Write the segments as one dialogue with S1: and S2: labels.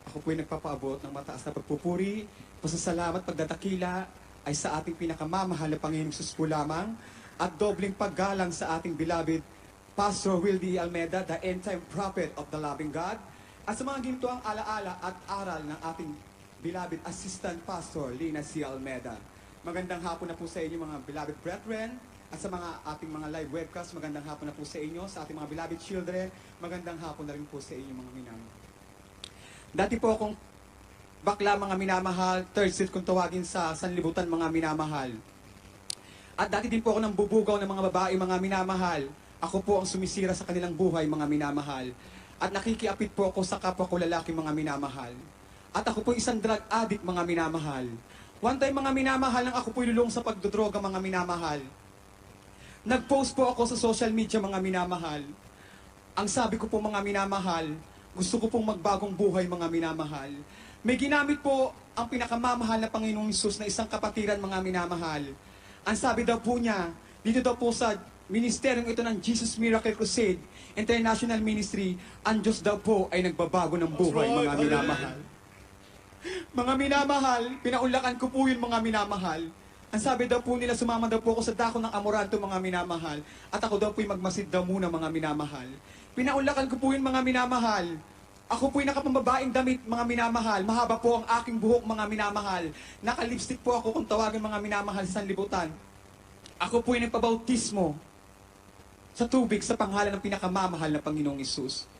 S1: Ako po'y nagpapaabot ng mataas na pagpupuri, pasasalamat, pagdadakila ay sa ating pinakamamahal na Panginoong Sus po lamang at dobleng paggalang sa ating beloved Pastor Wildy Almeda, the end-time prophet of the loving God, at sa mga ginto ang alaala at aral ng ating beloved Assistant Pastor Lina C. Almeda. Magandang hapon na po sa inyo mga beloved brethren, at sa mga ating mga live webcast, magandang hapon na po sa inyo, sa ating mga beloved children, magandang hapon na rin po sa inyo mga minamahal. Dati po akong bakla mga minamahal, third seat kung tawagin sa sanlibutan mga minamahal. At dati din po ako nang bubugaw ng mga babae mga minamahal. Ako po ang sumisira sa kanilang buhay mga minamahal. At nakikiapit po ako sa kapwa ko lalaki mga minamahal. At ako po isang drug addict mga minamahal. One time mga minamahal nang ako po ilulong sa pagdodroga mga minamahal. Nag-post po ako sa social media mga minamahal. Ang sabi ko po mga minamahal, gusto ko pong magbagong buhay mga minamahal. May ginamit po ang pinakamamahal na Panginoong Hesus na isang kapatiran mga minamahal. Ang sabi daw po niya, dito daw po sa ministeryong ito ng Jesus Miracle Crusade International Ministry, ang Diyos daw po ay nagbabago ng buhay mga minamahal. Mga minamahal, pinaunlakan ko po yun mga minamahal. Ang sabi daw po nila, sumama daw po ako sa dako ng Amoranto mga minamahal. At ako daw po'y magmasid daw muna mga minamahal. Pinaunlakan ko po yun mga minamahal. Ako po'y nakapambabaing damit mga minamahal. Mahaba po ang aking buhok mga minamahal. Naka-lipstick po ako kung tawagan mga minamahal sa sanlibutan. Ako po'y nagpabautismo sa tubig sa pangalan ng pinakamamahal na Panginoong Hesus.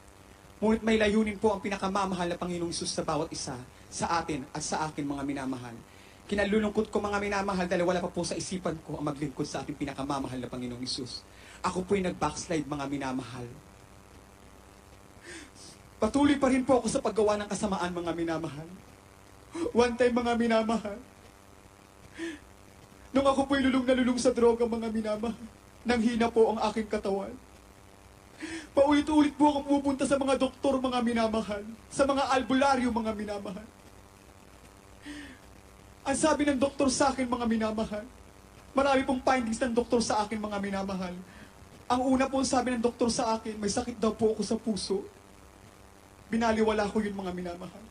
S1: Ngunit may layunin po ang pinakamamahal na Panginoong Hesus sa bawat isa, sa atin at sa akin mga minamahal. Kinalulungkot ko mga minamahal dahil wala pa po sa isipan ko ang maglingkod sa ating pinakamamahal na Panginoong Hesus. Ako po'y nag-backslide mga minamahal. Patuloy pa rin po ako sa paggawa ng kasamaan mga minamahal. One time mga minamahal, nung ako po'y lulong na lulong sa droga mga minamahal, nanghina po ang aking katawan. Paulit-ulit po akong pupunta sa mga doktor mga minamahal, sa mga albularyo mga minamahal. Ang sabi ng doktor sa akin mga minamahal, marami pong findings ng doktor sa akin mga minamahal. Ang una po sabi ng doktor sa akin, may sakit daw po ako sa puso. Binaliwala ko yun mga minamahal.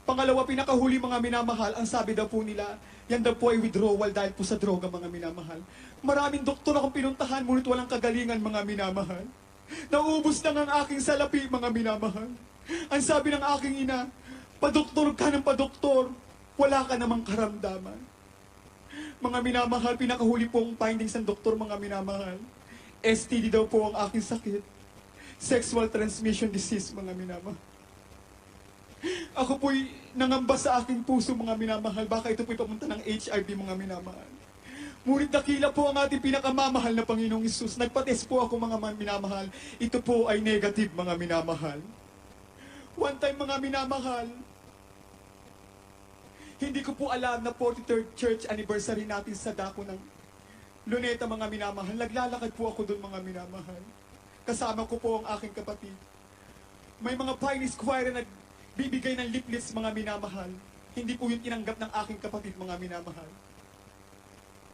S1: Pangalawa, pinakahuli mga minamahal, ang sabi daw po nila, yan daw po ay withdrawal dahil po sa droga mga minamahal. Maraming doktor akong pinuntahan, ngunit walang kagalingan mga minamahal. Naubos lang ang aking salapi mga minamahal. Ang sabi ng aking ina, padoktor ka ng padoktor, wala ka namang karamdaman. Mga minamahal, pinakahuli po ang findings ng doktor mga minamahal. STD daw po ang aking sakit. Sexual transmission disease mga minamahal. Ako po'y nangamba sa aking puso mga minamahal. Baka ito po'y pamunta ng HIV mga minamahal. Ngunit dakila po ang ating pinakamamahal na Panginoong Hesus. Nagpatest po ako mga minamahal. Ito po ay negative mga minamahal. One time mga minamahal, hindi ko po alam na 43rd church anniversary natin sa dako ng Luneta mga minamahal. Naglalakad po ako doon mga minamahal. Kasama ko po ang aking kapatid. May mga Pioneers Choir na nagbibigay ng leaflets mga minamahal. Hindi po yun tinanggap ng aking kapatid mga minamahal.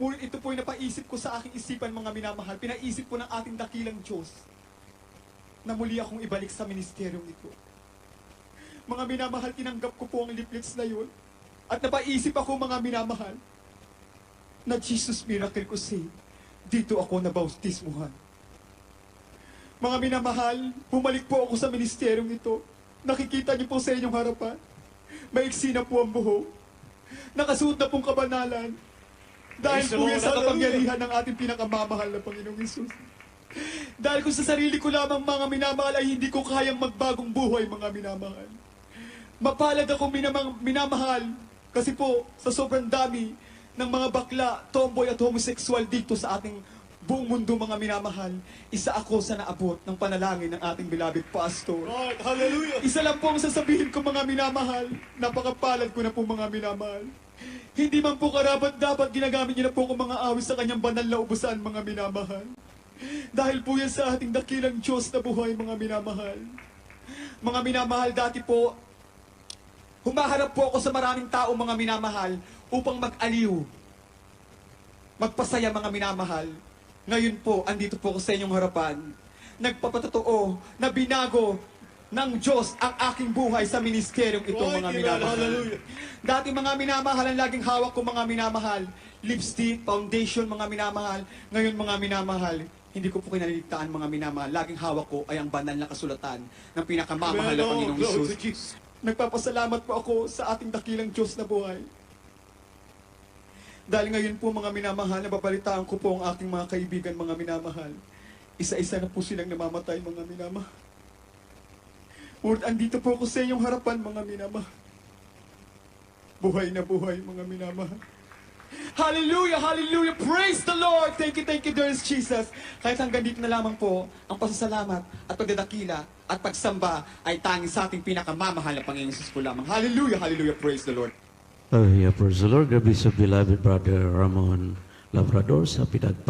S1: Ngunit ito po yung napaisip ko sa aking isipan mga minamahal. Pinaisip po ng ating dakilang Diyos na muli akong ibalik sa ministeryong ito. Mga minamahal, tinanggap ko po ang leaflets na yun. At napaisip ako mga minamahal na Jesus Miracle Crusade, dito ako nabautismuhan. Mga minamahal, bumalik po ako sa ministeryong ito. Nakikita niyo po sa inyong harapan, maiksi na po ang buhok. Nakasuot na pong kabanalan. Dahil po yan sa kapangyarihan ng ating pinakamamahal na Panginoong Hesus. Dahil kung sa sarili ko lamang mga minamahal ay hindi ko kayang magbagong buhay mga minamahal. Mapalad ako minamahal kasi po sa sobrang dami ng mga bakla, tomboy at homosexual dito sa ating buong mundo mga minamahal. Isa ako sa naabot ng panalangin ng ating beloved pastor.
S2: Lord, hallelujah!
S1: Isa lang po ang sasabihin ko mga minamahal. Napakapalad ko na po mga minamahal. Hindi man po karapat dapat ginagamit niya na po kung mga awis sa kanyang banal na ubusan mga minamahal. Dahil po yan sa ating dakilang Diyos na buhay mga minamahal. Mga minamahal, dati po humaharap po ako sa maraming tao mga minamahal upang mag-aliw, magpasaya mga minamahal. Ngayon po, andito po ako sa inyong harapan. Nagpapatotoo na binago ng Diyos ang aking buhay sa ministeryong ito,
S2: Oy,
S1: mga
S2: Amen.
S1: minamahal.
S2: Hallelujah.
S1: Dati mga minamahal, ang laging hawak ko mga minamahal. Lipstick, foundation, mga minamahal. Ngayon mga minamahal, hindi ko po kinaliligtaan mga minamahal. Laging hawak ko ay ang banal na kasulatan ng pinakamamahal na
S2: Amen.
S1: Panginoong
S2: Glory
S1: Isus.
S2: to Jesus.
S1: Nagpapasalamat po ako sa ating dakilang Diyos na buhay. Dahil ngayon po mga minamahal, nababalitaan ko po ang aking mga kaibigan, mga minamahal. Isa-isa na po silang namamatay, mga minamahal. Lord, andito po ako sa inyong harapan, mga minamahal. Buhay na buhay, mga minamahal. Hallelujah, hallelujah, praise the Lord. Thank you, dearest Jesus. Kahit hanggang dito na lamang po, ang pasasalamat at pagdadakila at pagsamba ay tanging sa ating pinakamamahal na Panginoon Jesus po lamang. Hallelujah, hallelujah, praise the Lord.
S3: Hallelujah, praise the Lord. God bless you, beloved brother Ramon Labrador sa pinagpa